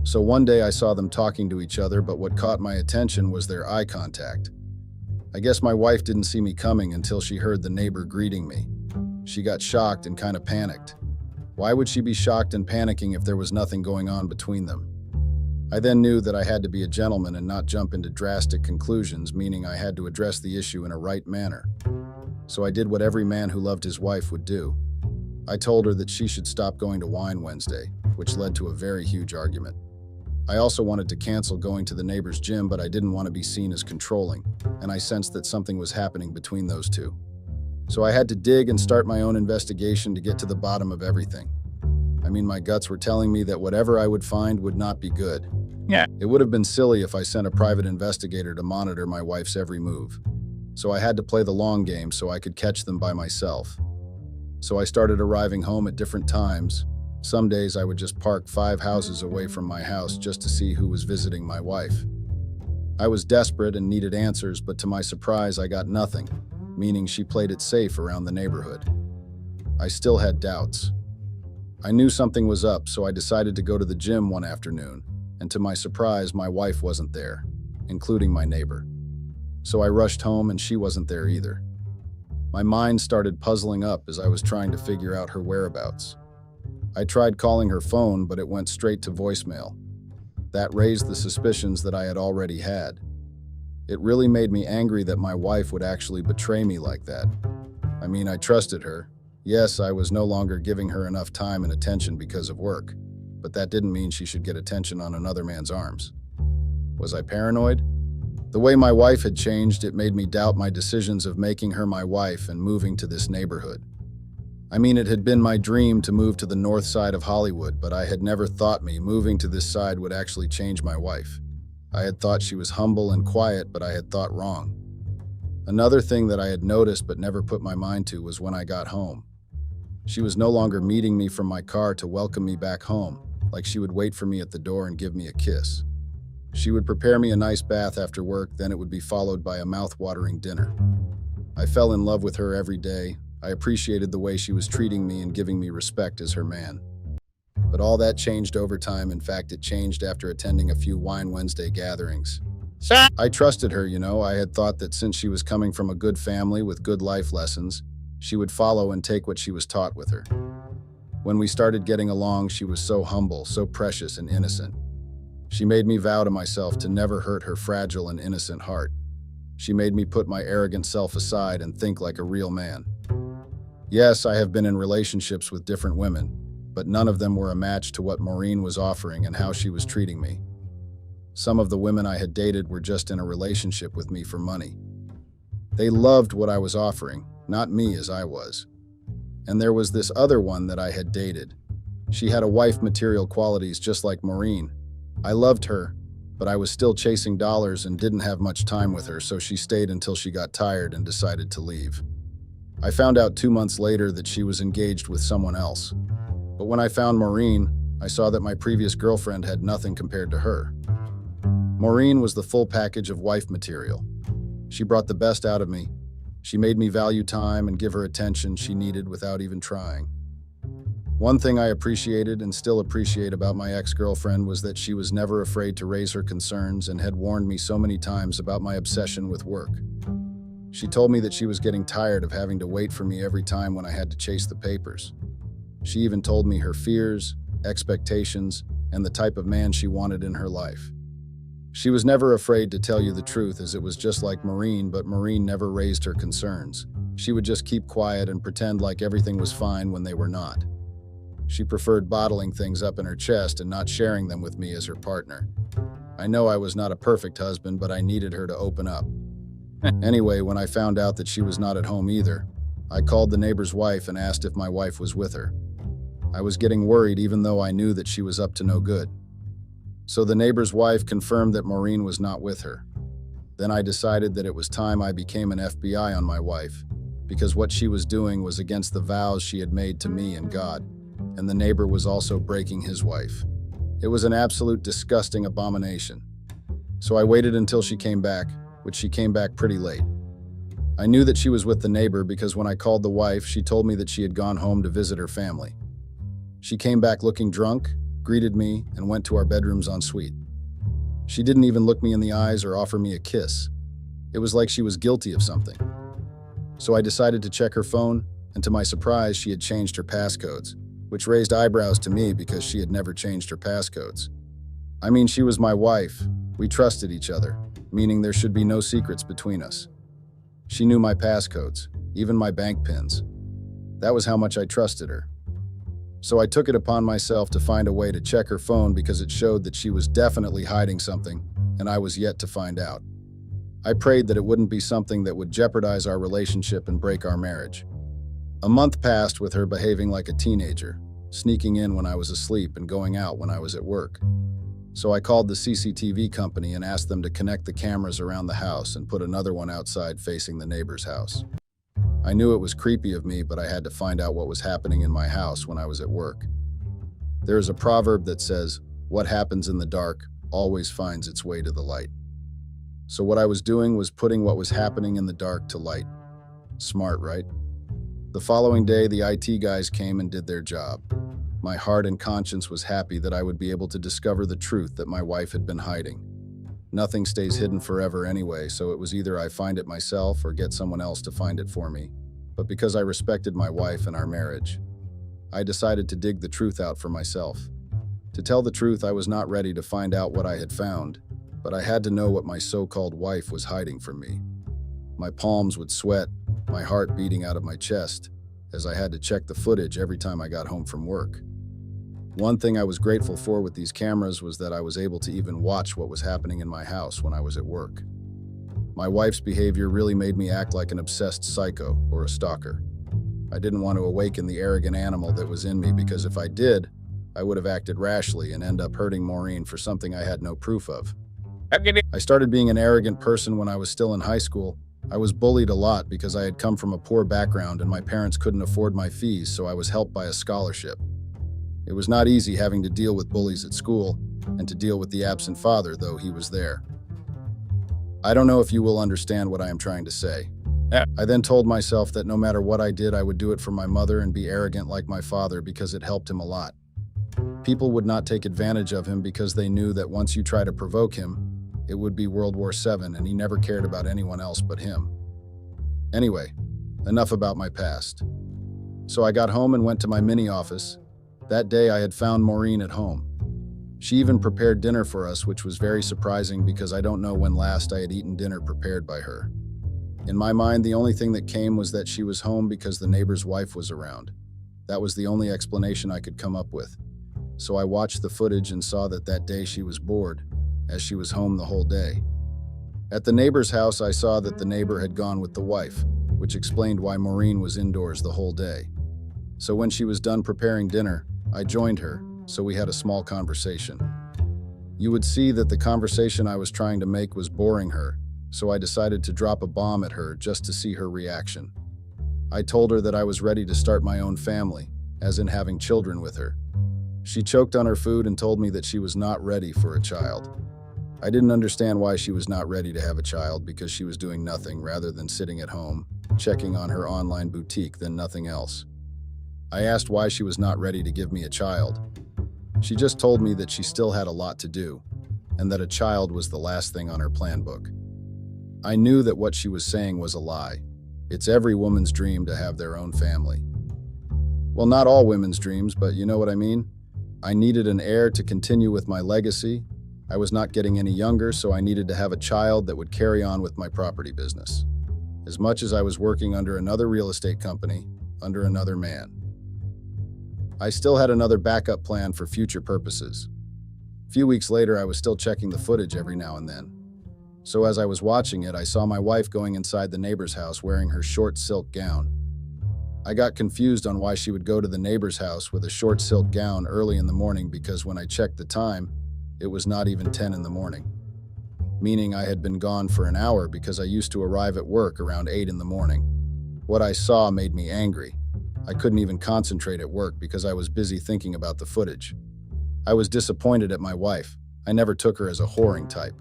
So one day I saw them talking to each other, but what caught my attention was their eye contact. I guess my wife didn't see me coming until she heard the neighbor greeting me. She got shocked and kind of panicked. Why would she be shocked and panicking if there was nothing going on between them? I then knew that I had to be a gentleman and not jump into drastic conclusions, meaning I had to address the issue in a right manner. So I did what every man who loved his wife would do. I told her that she should stop going to Wine Wednesday, which led to a very huge argument. I also wanted to cancel going to the neighbor's gym, but I didn't want to be seen as controlling, and I sensed that something was happening between those two. So I had to dig and start my own investigation to get to the bottom of everything. My guts were telling me that whatever I would find would not be good. Yeah. It would have been silly if I sent a private investigator to monitor my wife's every move. So I had to play the long game so I could catch them by myself. So I started arriving home at different times. Some days I would just park 5 houses away from my house just to see who was visiting my wife. I was desperate and needed answers, but to my surprise, I got nothing, meaning she played it safe around the neighborhood. I still had doubts. I knew something was up, so I decided to go to the gym one afternoon, and to my surprise, my wife wasn't there, including my neighbor. So I rushed home and she wasn't there either. My mind started puzzling up as I was trying to figure out her whereabouts. I tried calling her phone, but it went straight to voicemail. That raised the suspicions that I had already had. It really made me angry that my wife would actually betray me like that. I mean, I trusted her. Yes, I was no longer giving her enough time and attention because of work, but that didn't mean she should get attention on another man's arms. Was I paranoid? The way my wife had changed, it made me doubt my decisions of making her my wife and moving to this neighborhood. I mean, it had been my dream to move to the north side of Hollywood, but I had never thought me moving to this side would actually change my wife. I had thought she was humble and quiet, but I had thought wrong. Another thing that I had noticed but never put my mind to was when I got home. She was no longer meeting me from my car to welcome me back home, like she would wait for me at the door and give me a kiss. She would prepare me a nice bath after work, then it would be followed by a mouth-watering dinner. I fell in love with her every day. I appreciated the way she was treating me and giving me respect as her man. But all that changed over time. In fact, it changed after attending a few Wine Wednesday gatherings. I trusted her, I had thought that since she was coming from a good family with good life lessons, she would follow and take what she was taught with her. When we started getting along, she was so humble, so precious and innocent. She made me vow to myself to never hurt her fragile and innocent heart. She made me put my arrogant self aside and think like a real man. Yes, I have been in relationships with different women, but none of them were a match to what Maureen was offering and how she was treating me. Some of the women I had dated were just in a relationship with me for money. They loved what I was offering, not me as I was. And there was this other one that I had dated. She had a wife material qualities just like Maureen. I loved her, but I was still chasing dollars and didn't have much time with her, so she stayed until she got tired and decided to leave. I found out 2 months later that she was engaged with someone else. But when I found Maureen, I saw that my previous girlfriend had nothing compared to her. Maureen was the full package of wife material. She brought the best out of me. She made me value time and give her attention she needed without even trying. One thing I appreciated and still appreciate about my ex-girlfriend was that she was never afraid to raise her concerns and had warned me so many times about my obsession with work. She told me that she was getting tired of having to wait for me every time when I had to chase the papers. She even told me her fears, expectations, and the type of man she wanted in her life. She was never afraid to tell you the truth, as it was just like Maureen, but Maureen never raised her concerns. She would just keep quiet and pretend like everything was fine when they were not. She preferred bottling things up in her chest and not sharing them with me as her partner. I know I was not a perfect husband, but I needed her to open up. Anyway, when I found out that she was not at home either, I called the neighbor's wife and asked if my wife was with her. I was getting worried even though I knew that she was up to no good. So the neighbor's wife confirmed that Maureen was not with her. Then I decided that it was time I became an FBI on my wife, because what she was doing was against the vows she had made to me and God, and the neighbor was also breaking his wife. It was an absolute disgusting abomination. So I waited until she came back, which she came back pretty late. I knew that she was with the neighbor because when I called the wife, she told me that she had gone home to visit her family. She came back looking drunk, greeted me, and went to our bedrooms en suite. She didn't even look me in the eyes or offer me a kiss. It was like she was guilty of something. So I decided to check her phone, and to my surprise, she had changed her passcodes, which raised eyebrows to me because she had never changed her passcodes. I mean, she was my wife. We trusted each other, meaning there should be no secrets between us. She knew my passcodes, even my bank pins. That was how much I trusted her. So I took it upon myself to find a way to check her phone because it showed that she was definitely hiding something, and I was yet to find out. I prayed that it wouldn't be something that would jeopardize our relationship and break our marriage. A month passed with her behaving like a teenager, sneaking in when I was asleep and going out when I was at work. So I called the CCTV company and asked them to connect the cameras around the house and put another one outside facing the neighbor's house. I knew it was creepy of me, but I had to find out what was happening in my house when I was at work. There is a proverb that says, "What happens in the dark always finds its way to the light." So what I was doing was putting what was happening in the dark to light. Smart, right? The following day, the IT guys came and did their job. My heart and conscience was happy that I would be able to discover the truth that my wife had been hiding. Nothing stays hidden forever anyway, so it was either I find it myself or get someone else to find it for me. But because I respected my wife and our marriage, I decided to dig the truth out for myself. To tell the truth, I was not ready to find out what I had found, but I had to know what my so-called wife was hiding from me. My palms would sweat, my heart beating out of my chest, as I had to check the footage every time I got home from work. One thing I was grateful for with these cameras was that I was able to even watch what was happening in my house when I was at work. My wife's behavior really made me act like an obsessed psycho or a stalker. I didn't want to awaken the arrogant animal that was in me because if I did, I would have acted rashly and end up hurting Maureen for something I had no proof of. I started being an arrogant person when I was still in high school. I was bullied a lot because I had come from a poor background and my parents couldn't afford my fees, so I was helped by a scholarship. It was not easy having to deal with bullies at school and to deal with the absent father, though he was there. I don't know if you will understand what I am trying to say. I then told myself that no matter what I did, I would do it for my mother and be arrogant like my father because it helped him a lot. People would not take advantage of him because they knew that once you try to provoke him, it would be World War VII and he never cared about anyone else but him. Anyway, enough about my past. So I got home and went to my mini office. That day I had found Maureen at home. She even prepared dinner for us, which was very surprising because I don't know when last I had eaten dinner prepared by her. In my mind, the only thing that came was that she was home because the neighbor's wife was around. That was the only explanation I could come up with. So I watched the footage and saw that that day she was bored, as she was home the whole day. At the neighbor's house, I saw that the neighbor had gone with the wife, which explained why Maureen was indoors the whole day. So when she was done preparing dinner, I joined her, so we had a small conversation. You would see that the conversation I was trying to make was boring her, so I decided to drop a bomb at her just to see her reaction. I told her that I was ready to start my own family, as in having children with her. She choked on her food and told me that she was not ready for a child. I didn't understand why she was not ready to have a child because she was doing nothing rather than sitting at home, checking on her online boutique than nothing else. I asked why she was not ready to give me a child. She just told me that she still had a lot to do, and that a child was the last thing on her plan book. I knew that what she was saying was a lie. It's every woman's dream to have their own family. Well, not all women's dreams, but you know what I mean? I needed an heir to continue with my legacy. I was not getting any younger, so I needed to have a child that would carry on with my property business. As much as I was working under another real estate company, under another man. I still had another backup plan for future purposes. A few weeks later, I was still checking the footage every now and then. So as I was watching it, I saw my wife going inside the neighbor's house wearing her short silk gown. I got confused on why she would go to the neighbor's house with a short silk gown early in the morning because when I checked the time, it was not even 10 in the morning. Meaning I had been gone for an hour because I used to arrive at work around 8 in the morning. What I saw made me angry. I couldn't even concentrate at work because I was busy thinking about the footage. I was disappointed at my wife. I never took her as a whoring type.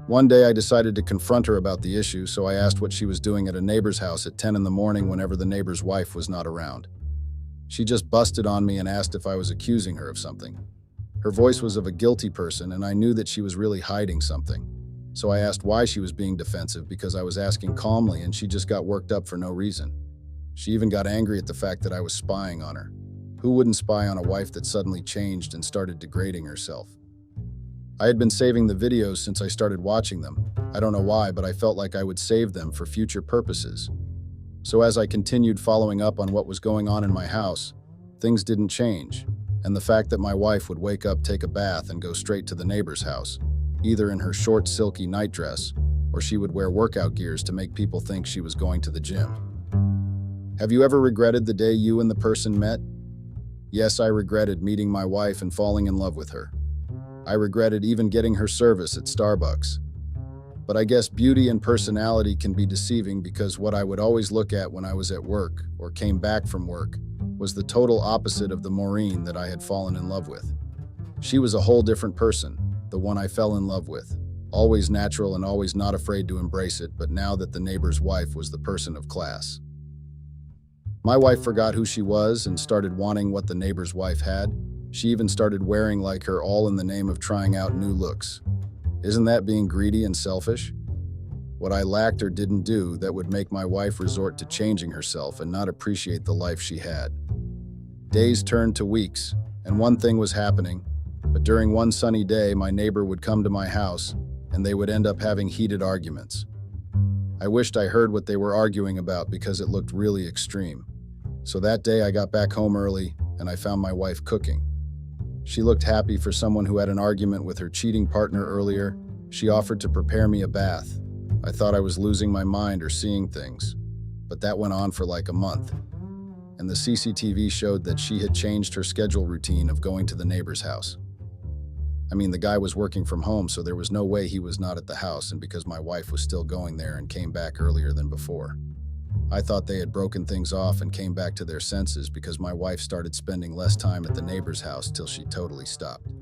One day I decided to confront her about the issue, so I asked what she was doing at a neighbor's house at 10 in the morning whenever the neighbor's wife was not around. She just busted on me and asked if I was accusing her of something. Her voice was of a guilty person, and I knew that she was really hiding something. So I asked why she was being defensive because I was asking calmly and she just got worked up for no reason. She even got angry at the fact that I was spying on her. Who wouldn't spy on a wife that suddenly changed and started degrading herself? I had been saving the videos since I started watching them. I don't know why, but I felt like I would save them for future purposes. So as I continued following up on what was going on in my house, things didn't change. And the fact that my wife would wake up, take a bath, and go straight to the neighbor's house, either in her short silky nightdress, or she would wear workout gears to make people think she was going to the gym. Have you ever regretted the day you and the person met? Yes, I regretted meeting my wife and falling in love with her. I regretted even getting her service at Starbucks. But I guess beauty and personality can be deceiving because what I would always look at when I was at work or came back from work was the total opposite of the Maureen that I had fallen in love with. She was a whole different person, the one I fell in love with. Always natural and always not afraid to embrace it, but now that the neighbor's wife was the person of class. My wife forgot who she was and started wanting what the neighbor's wife had. She even started wearing like her, all in the name of trying out new looks. Isn't that being greedy and selfish? What I lacked or didn't do that would make my wife resort to changing herself and not appreciate the life she had. Days turned to weeks, and one thing was happening. But during one sunny day, my neighbor would come to my house, and they would end up having heated arguments. I wished I heard what they were arguing about because it looked really extreme. So that day I got back home early, and I found my wife cooking. She looked happy for someone who had an argument with her cheating partner earlier. She offered to prepare me a bath. I thought I was losing my mind or seeing things, but that went on for like a month. And the CCTV showed that she had changed her schedule routine of going to the neighbor's house. I mean, the guy was working from home, so there was no way he was not at the house, and because my wife was still going there and came back earlier than before. I thought they had broken things off and came back to their senses because my wife started spending less time at the neighbor's house till she totally stopped.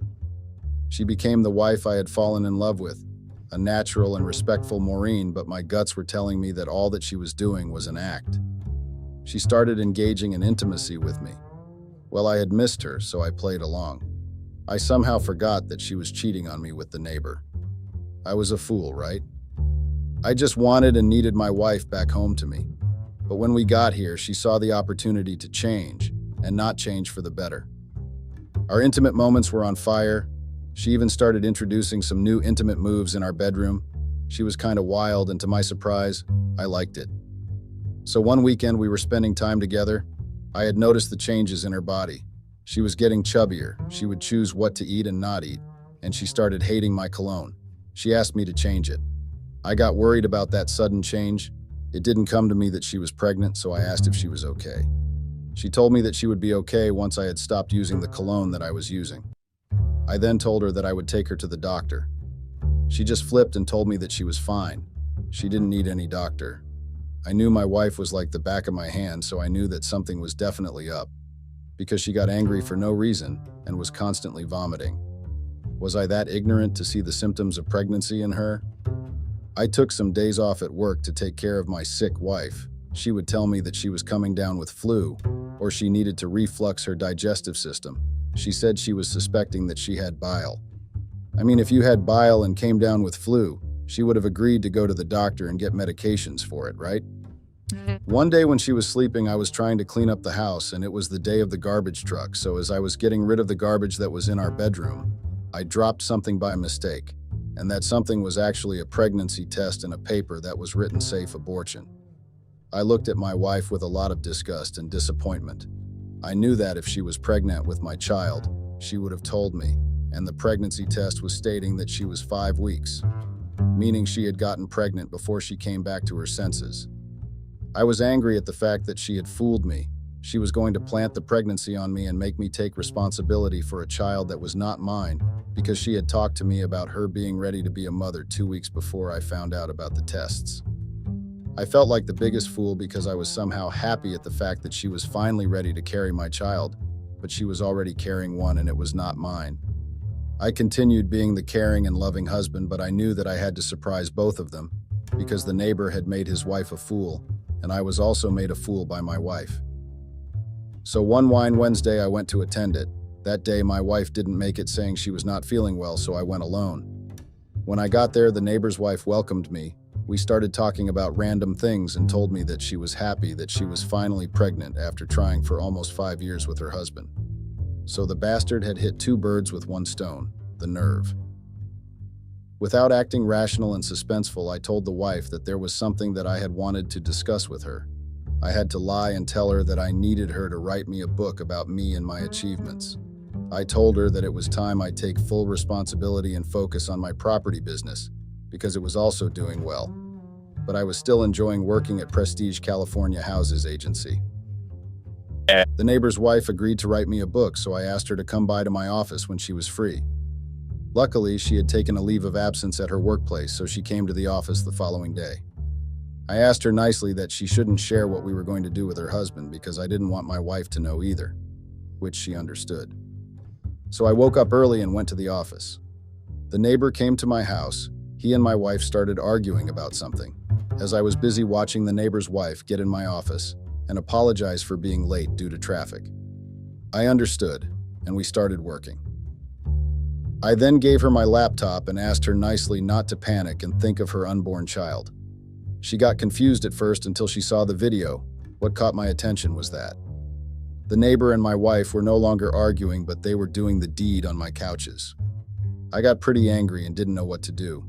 She became the wife I had fallen in love with, a natural and respectful Maureen, but my guts were telling me that all that she was doing was an act. She started engaging in intimacy with me. Well, I had missed her, so I played along. I somehow forgot that she was cheating on me with the neighbor. I was a fool, right? I just wanted and needed my wife back home to me. But when we got here, she saw the opportunity to change, and not change for the better. Our intimate moments were on fire. She even started introducing some new intimate moves in our bedroom. She was kind of wild, and to my surprise, I liked it. So one weekend we were spending time together. I had noticed the changes in her body. She was getting chubbier. She would choose what to eat and not eat, and she started hating my cologne. She asked me to change it. I got worried about that sudden change. It didn't come to me that she was pregnant, so I asked if she was okay. She told me that she would be okay once I had stopped using the cologne that I was using. I then told her that I would take her to the doctor. She just flipped and told me that she was fine. She didn't need any doctor. I knew my wife was like the back of my hand, so I knew that something was definitely up, because she got angry for no reason and was constantly vomiting. Was I that ignorant to see the symptoms of pregnancy in her? I took some days off at work to take care of my sick wife. She would tell me that she was coming down with flu, or she needed to reflux her digestive system. She said she was suspecting that she had bile. I mean, if you had bile and came down with flu, she would have agreed to go to the doctor and get medications for it, right? One day when she was sleeping, I was trying to clean up the house, and it was the day of the garbage truck, so as I was getting rid of the garbage that was in our bedroom, I dropped something by mistake, and that something was actually a pregnancy test in a paper that was written safe abortion. I looked at my wife with a lot of disgust and disappointment. I knew that if she was pregnant with my child, she would have told me, and the pregnancy test was stating that she was 5 weeks, meaning she had gotten pregnant before she came back to her senses. I was angry at the fact that she had fooled me. She was going to plant the pregnancy on me and make me take responsibility for a child that was not mine, because she had talked to me about her being ready to be a mother 2 weeks before I found out about the tests. I felt like the biggest fool because I was somehow happy at the fact that she was finally ready to carry my child, but she was already carrying one and it was not mine. I continued being the caring and loving husband, but I knew that I had to surprise both of them, because the neighbor had made his wife a fool, and I was also made a fool by my wife. So one Wine Wednesday I went to attend it. That day my wife didn't make it, saying she was not feeling well, so I went alone. When I got there, the neighbor's wife welcomed me. We started talking about random things and told me that she was happy that she was finally pregnant after trying for almost 5 years with her husband. So the bastard had hit 2 birds with 1 stone, the nerve. Without acting rational and suspenseful, I told the wife that there was something that I had wanted to discuss with her. I had to lie and tell her that I needed her to write me a book about me and my achievements. I told her that it was time I take full responsibility and focus on my property business, because it was also doing well. But I was still enjoying working at Prestige California Houses Agency. The neighbor's wife agreed to write me a book, so I asked her to come by to my office when she was free. Luckily, she had taken a leave of absence at her workplace, so she came to the office the following day. I asked her nicely that she shouldn't share what we were going to do with her husband because I didn't want my wife to know either, which she understood. So I woke up early and went to the office. The neighbor came to my house. He and my wife started arguing about something, as I was busy watching the neighbor's wife get in my office and apologize for being late due to traffic. I understood, and we started working. I then gave her my laptop and asked her nicely not to panic and think of her unborn child. She got confused at first until she saw the video. What caught my attention was that The neighbor and my wife were no longer arguing, but they were doing the deed on my couches. I got pretty angry and didn't know what to do.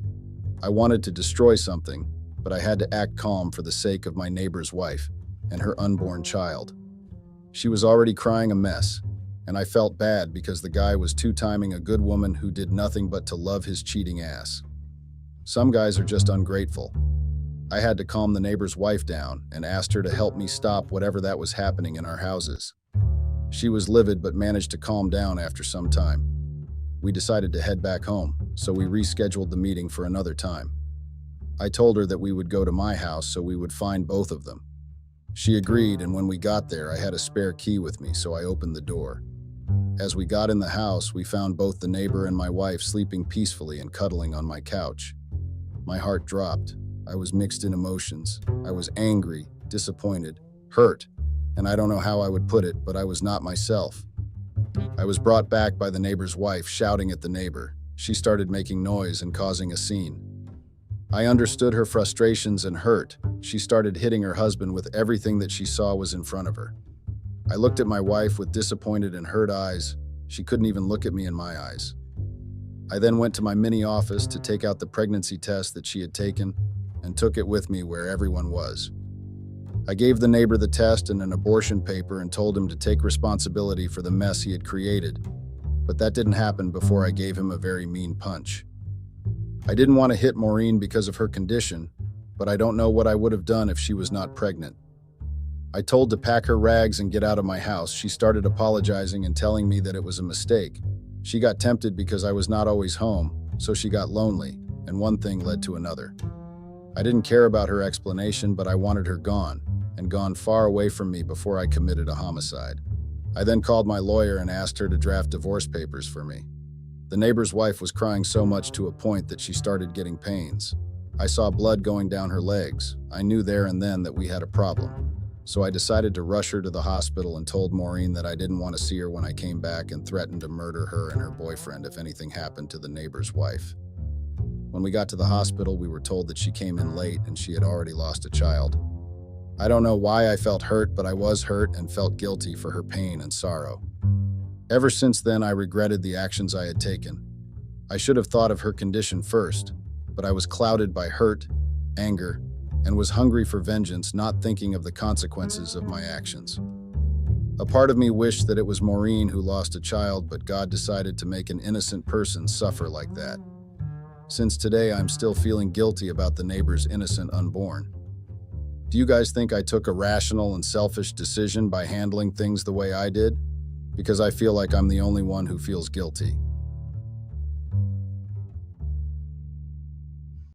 I wanted to destroy something, but I had to act calm for the sake of my neighbor's wife and her unborn child. She was already crying a mess, and I felt bad because the guy was two-timing a good woman who did nothing but to love his cheating ass. Some guys are just ungrateful. I had to calm the neighbor's wife down and asked her to help me stop whatever that was happening in our houses. She was livid but managed to calm down after some time. We decided to head back home, so we rescheduled the meeting for another time. I told her that we would go to my house so we would find both of them. She agreed, and when we got there, I had a spare key with me, so I opened the door. As we got in the house, we found both the neighbor and my wife sleeping peacefully and cuddling on my couch. My heart dropped. I was mixed in emotions. I was angry, disappointed, hurt, and I don't know how I would put it, but I was not myself. I was brought back by the neighbor's wife, shouting at the neighbor. She started making noise and causing a scene. I understood her frustrations and hurt. She started hitting her husband with everything that she saw was in front of her. I looked at my wife with disappointed and hurt eyes. She couldn't even look at me in my eyes. I then went to my mini office to take out the pregnancy test that she had taken and took it with me where everyone was. I gave the neighbor the test and an abortion paper and told him to take responsibility for the mess he had created, but that didn't happen before I gave him a very mean punch. I didn't want to hit Maureen because of her condition, but I don't know what I would have done if she was not pregnant. I told to pack her rags and get out of my house. She started apologizing and telling me that it was a mistake. She got tempted because I was not always home, so she got lonely, and one thing led to another. I didn't care about her explanation, but I wanted her gone, and gone far away from me before I committed a homicide. I then called my lawyer and asked her to draft divorce papers for me. The neighbor's wife was crying so much to a point that she started getting pains. I saw blood going down her legs. I knew there and then that we had a problem. So I decided to rush her to the hospital and told Maureen that I didn't want to see her when I came back and threatened to murder her and her boyfriend if anything happened to the neighbor's wife. When we got to the hospital, we were told that she came in late and she had already lost a child. I don't know why I felt hurt, but I was hurt and felt guilty for her pain and sorrow. Ever since then, I regretted the actions I had taken. I should have thought of her condition first, but I was clouded by hurt, anger, and was hungry for vengeance, not thinking of the consequences of my actions. A part of me wished that it was Maureen who lost a child, but God decided to make an innocent person suffer like that. Since today, I'm still feeling guilty about the neighbor's innocent unborn. Do you guys think I took a rational and selfish decision by handling things the way I did? Because I feel like I'm the only one who feels guilty.